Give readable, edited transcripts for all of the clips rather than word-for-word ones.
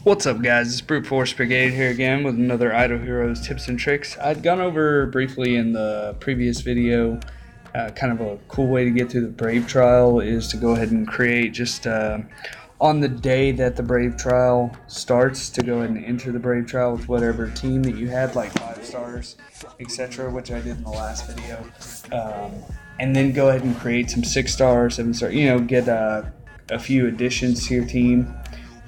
What's up, guys? It's Brute Force Brigade here again with another Idle Heroes tips and tricks. I'd gone over briefly in the previous video kind of a cool way to get through the Brave Trial is to go ahead and create just on the day that the Brave Trial starts to go ahead and enter the Brave Trial with whatever team that you had, like 5 stars, etc., which I did in the last video. And then go ahead and create some 6-star, 7-star, get a few additions to your team.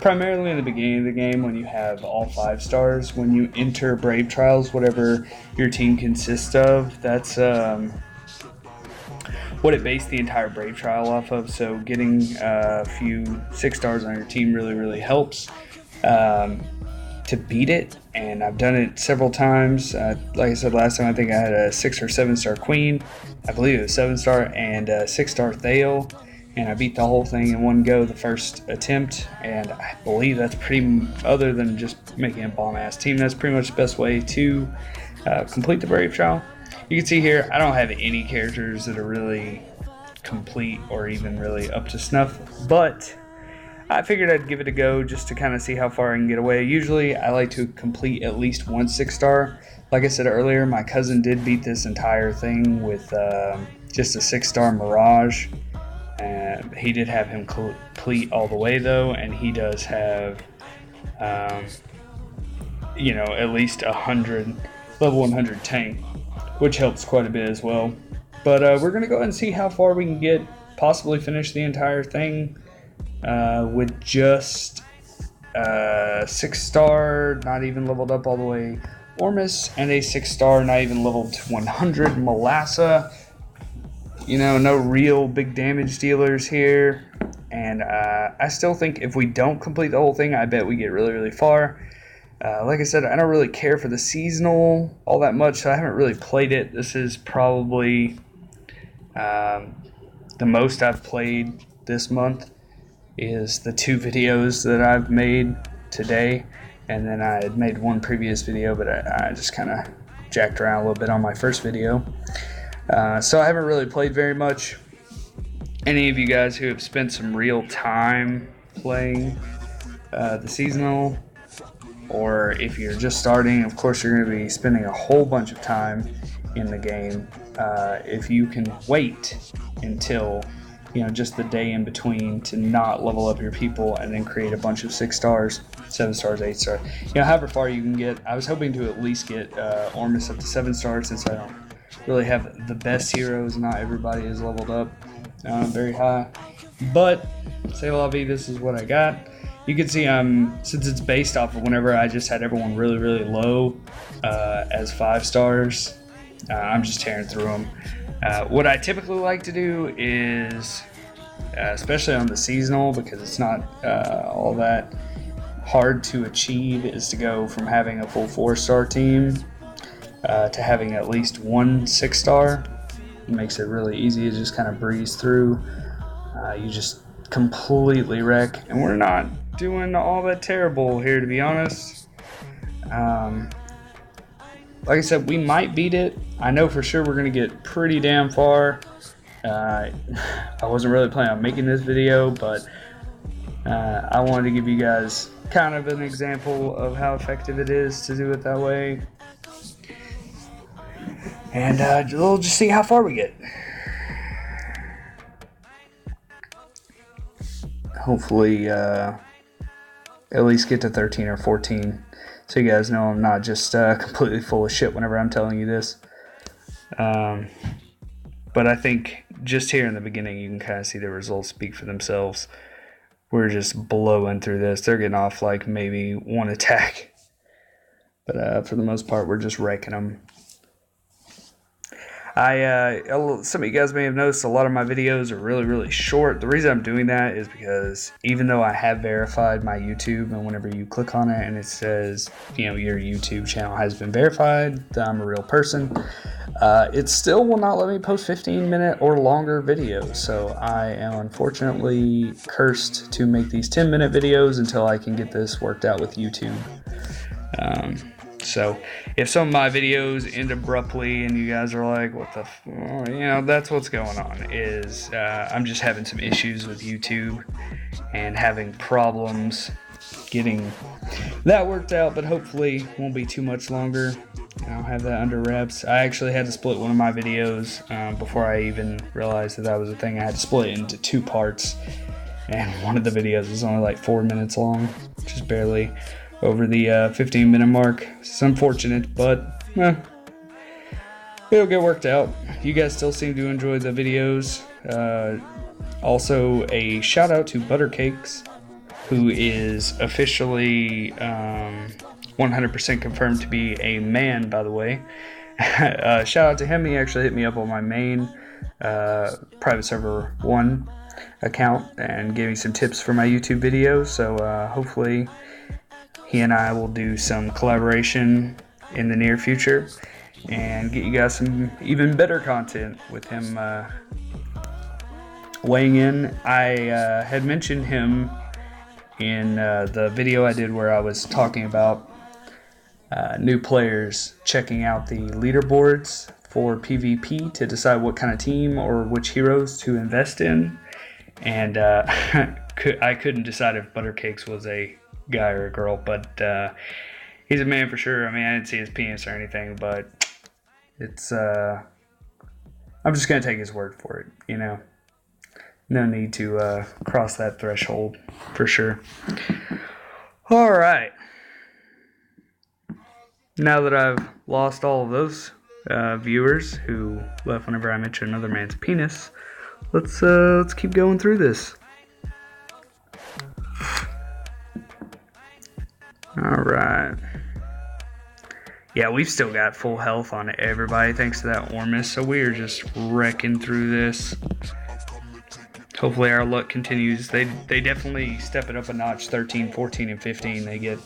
Primarily in the beginning of the game when you have all 5 stars. When you enter Brave Trials, whatever your team consists of, that's what it based the entire Brave Trial off of. So getting a few 6 stars on your team really helps to beat it. And I've done it several times. Like I said last time, I think I had a 6 or 7-star Queen. I believe it was 7-star and a 6-star Thale. And I beat the whole thing in one go the first attempt, and I believe that's other than just making a bomb-ass team, that's pretty much the best way to complete the Brave Trial. You can see here, I don't have any characters that are really complete or even really up to snuff, but I figured I'd give it a go just to kind of see how far I can get away. Usually, I like to complete at least one 6-star. Like I said earlier, my cousin did beat this entire thing with just a 6-star Mirage. He did have him complete all the way though, and he does have, at least 100 level 100 tank, which helps quite a bit as well. But we're gonna go ahead and see how far we can get. Possibly finish the entire thing with just 6-star, not even leveled up all the way, Ormus, and a 6-star, not even leveled to 100 Melassa. No real big damage dealers here. And I still think if we don't complete the whole thing, I bet we get really far. Like I said, I don't really care for the seasonal all that much, so I haven't really played it. This is probably the most I've played this month is the 2 videos that I've made today. And then I had made one previous video, but I just kind of jacked around a little bit on my first video. So I haven't really played very much. Any of you guys who have spent some real time playing the seasonal, or if you're just starting, of course you're going to be spending a whole bunch of time in the game. If you can wait until just the day in between to not level up your people and then create a bunch of 6 stars, 7 stars, 8 stars, however far you can get. I was hoping to at least get Ormus up to 7 stars since I don't really have the best heroes. Not everybody is leveled up very high, but say la vie, this is what I got. You can see since it's based off of whenever I just had everyone really low as 5 stars, I'm just tearing through them. What I typically like to do is, especially on the seasonal, because it's not all that hard to achieve, is to go from having a full 4-star team to having at least one 6-star. It makes it really easy to just kind of breeze through. You just completely wreck, and we're not doing all that terrible here, to be honest. Like I said, we might beat it. I know for sure we're going to get pretty damn far. I wasn't really planning on making this video, but I wanted to give you guys kind of an example of how effective it is to do it that way. And we'll just see how far we get. Hopefully, at least get to 13 or 14. So you guys know I'm not just completely full of shit whenever I'm telling you this. But I think just here in the beginning, you can kind of see the results speak for themselves. We're just blowing through this. They're getting off like maybe one attack. But for the most part, we're just wrecking them. Some of you guys may have noticed a lot of my videos are really short. The reason I'm doing that is because even though I have verified my YouTube, and whenever you click on it and it says, your YouTube channel has been verified, that I'm a real person, it still will not let me post 15-minute or longer videos. So I am unfortunately cursed to make these 10-minute videos until I can get this worked out with YouTube. So if some of my videos end abruptly and you guys are like, what the that's what's going on, is I'm just having some issues with YouTube and having problems getting that worked out, but hopefully won't be too much longer. I'll have that under wraps. I actually had to split one of my videos before I even realized that was a thing. I had to split it into 2 parts, and one of the videos was only like 4 minutes long, just barely over the 15-minute mark. It's unfortunate, but it'll get worked out. You guys still seem to enjoy the videos. Also, a shout out to Buttercakes, who is officially 100% confirmed to be a man, by the way. Shout out to him. He actually hit me up on my main private server 1 account and gave me some tips for my YouTube videos. So hopefully he and I will do some collaboration in the near future and get you guys some even better content with him weighing in. I had mentioned him in the video I did where I was talking about new players checking out the leaderboards for PvP to decide what kind of team or which heroes to invest in, and I couldn't decide if Buttercakes was a guy or a girl, but he's a man for sure. I mean, I didn't see his penis or anything, but it's I'm just gonna take his word for it, you know. No need to cross that threshold for sure. All right. Now that I've lost all of those viewers who left whenever I mentioned another man's penis, let's keep going through this. All right. Yeah, we've still got full health on everybody thanks to that Ormus, so we are just wrecking through this. Hopefully our luck continues. They definitely step it up a notch. 13, 14, and 15. They get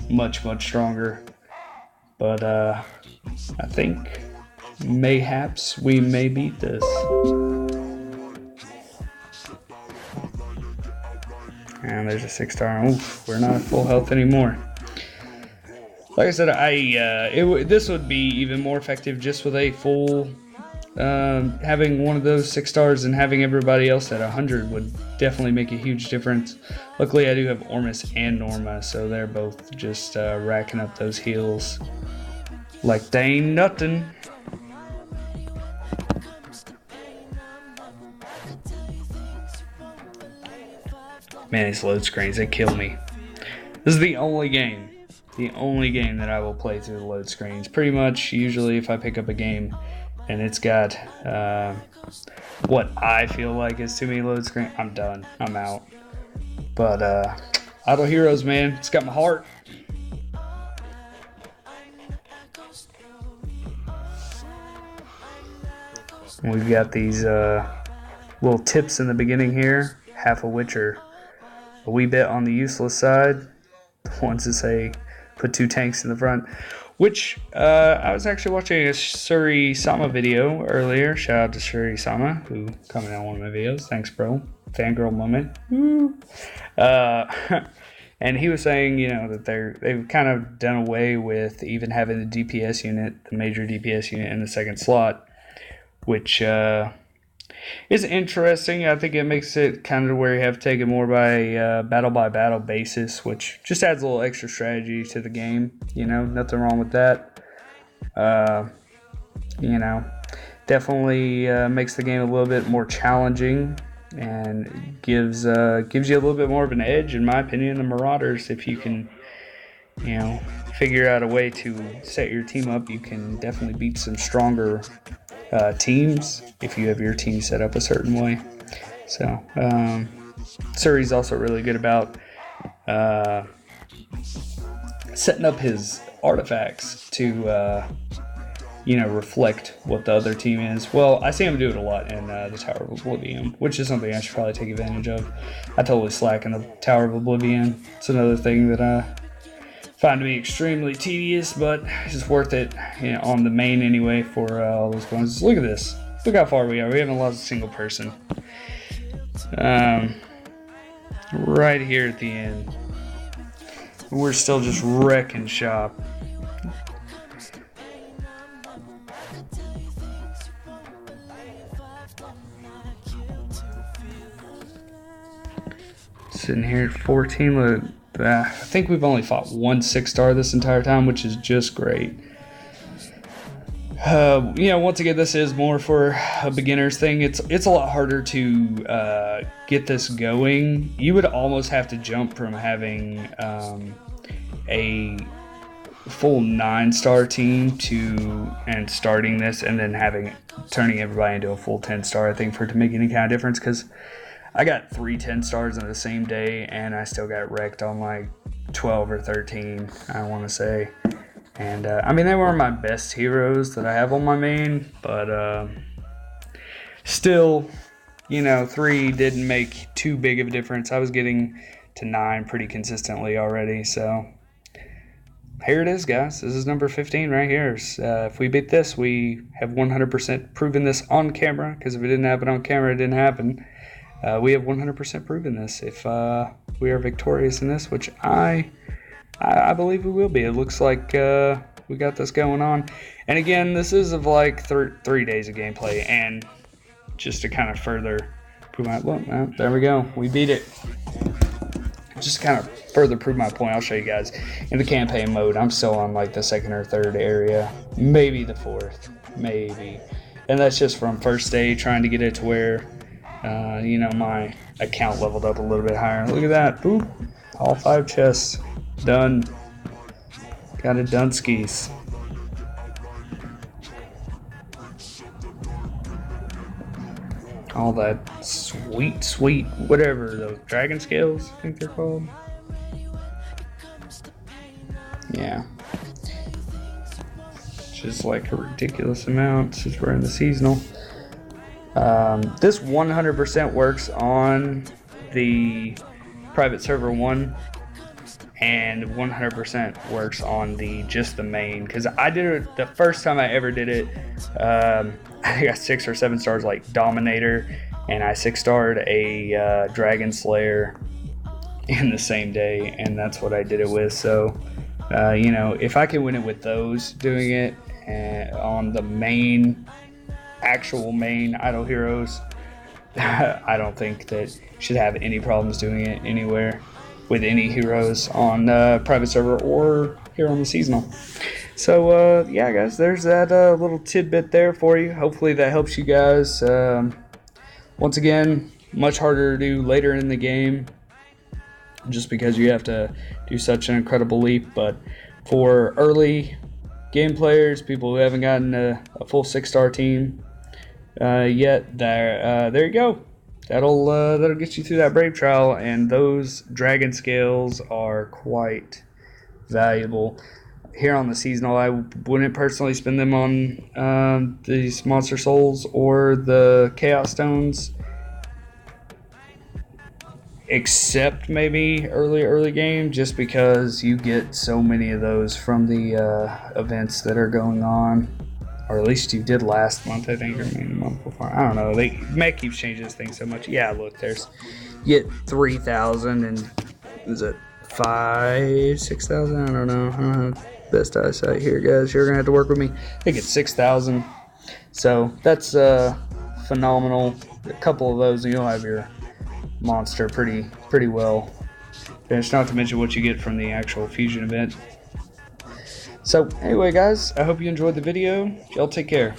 much, much stronger. But I think mayhaps we may beat this. And there's a 6-star. Oof, we're not at full health anymore. Like I said, this would be even more effective just with a full. Having one of those 6 stars and having everybody else at 100 would definitely make a huge difference. Luckily, I do have Ormus and Norma, so they're both just racking up those heals like they ain't nothing. Man, these load screens, they kill me. This is the only game that I will play through the load screens. Pretty much, usually if I pick up a game and it's got what I feel like is too many load screen, I'm done. I'm out. But Idle Heroes, man, it's got my heart. We've got these little tips in the beginning here, half of which are a wee bit on the useless side. The ones that say put 2 tanks in the front. Which, I was actually watching a Suri Sama video earlier. Shout out to Suri Sama, who commented on one of my videos. Thanks, bro. Fangirl moment. Woo. And he was saying, you know, that they've kind of done away with even having the DPS unit, the major DPS unit, in the second slot, which is interesting. I think it makes it kind of where you have to take it more by battle basis, which just adds a little extra strategy to the game. You know, nothing wrong with that. You know, definitely makes the game a little bit more challenging and gives you a little bit more of an edge, in my opinion, the Marauders. If you can, you know, figure out a way to set your team up, you can definitely beat some stronger teams if you have your team set up a certain way. So Suri's also really good about setting up his artifacts to you know, reflect what the other team is. Well, I see him do it a lot in the Tower of Oblivion, which is something I should probably take advantage of. I totally slack in the Tower of Oblivion. It's another thing that I find to be extremely tedious, but it's worth it, you know, on the main anyway for all those points. Look at this. Look how far we are. We haven't lost a single person. Right here at the end. We're still just wrecking shop. Sitting here at 14. Look, I think we've only fought one 6-star this entire time, which is just great. Once again, this is more for a beginner's thing. It's a lot harder to get this going. You would almost have to jump from having a full 9-star team and starting this, and then turning everybody into a full 10-star. I think for it to make any kind of difference, because I got 3 10-stars in the same day, and I still got wrecked on like 12 or 13. I want to say. And, they were my best heroes that I have on my main, but still, 3 didn't make too big of a difference. I was getting to 9 pretty consistently already, so here it is, guys. This is number 15 right here. If we beat this, we have 100% proven this on camera, because if it didn't happen on camera, it didn't happen. We have 100% proven this if we are victorious in this, which I believe we will be. It looks like we got this going on. And again, this is of like 3 days of gameplay. And just to kind of further prove there we go. We beat it. Just to kind of further prove my point, I'll show you guys. In the campaign mode, I'm still on like the 2nd or 3rd area. Maybe the 4th. Maybe. And that's just from first day, trying to get it to where, my account leveled up a little bit higher. Look at that. Boop. All 5 chests. Done. Got it done skis. All that sweet, whatever, those dragon scales, I think they're called. Yeah. Just like a ridiculous amount since we're in the seasonal. This 100% works on the private server 1. And 100% works on just the main, because I did it the first time I ever did it. I got 6 or 7 stars like Dominator, and I 6-starred a Dragon Slayer in the same day, and that's what I did it with. So, if I can win it with those, doing it on the actual main idle heroes, I don't think that you should have any problems doing it anywhere with any heroes on private server or here on the seasonal. So yeah, guys, there's that little tidbit there for you. Hopefully that helps you guys. Once again, much harder to do later in the game, just because you have to do such an incredible leap. But for early game players, people who haven't gotten a full 6-star team yet, there you go. That'll get you through that brave trial, and those dragon scales are quite valuable. Here on the seasonal, I wouldn't personally spend them on these monster souls or the chaos stones, except maybe early game, just because you get so many of those from the events that are going on. Or at least you did last month, I think, or maybe the month before. I don't know. Matt keeps changing this thing so much. Yeah, look, you get 3,000 and is it 6,000? I don't know. Best eyesight here, guys. You're gonna have to work with me. I think it's 6,000. So that's phenomenal. A couple of those, and you'll have your monster pretty well finished. Not to mention what you get from the actual fusion event. So anyway, guys, I hope you enjoyed the video. Y'all take care.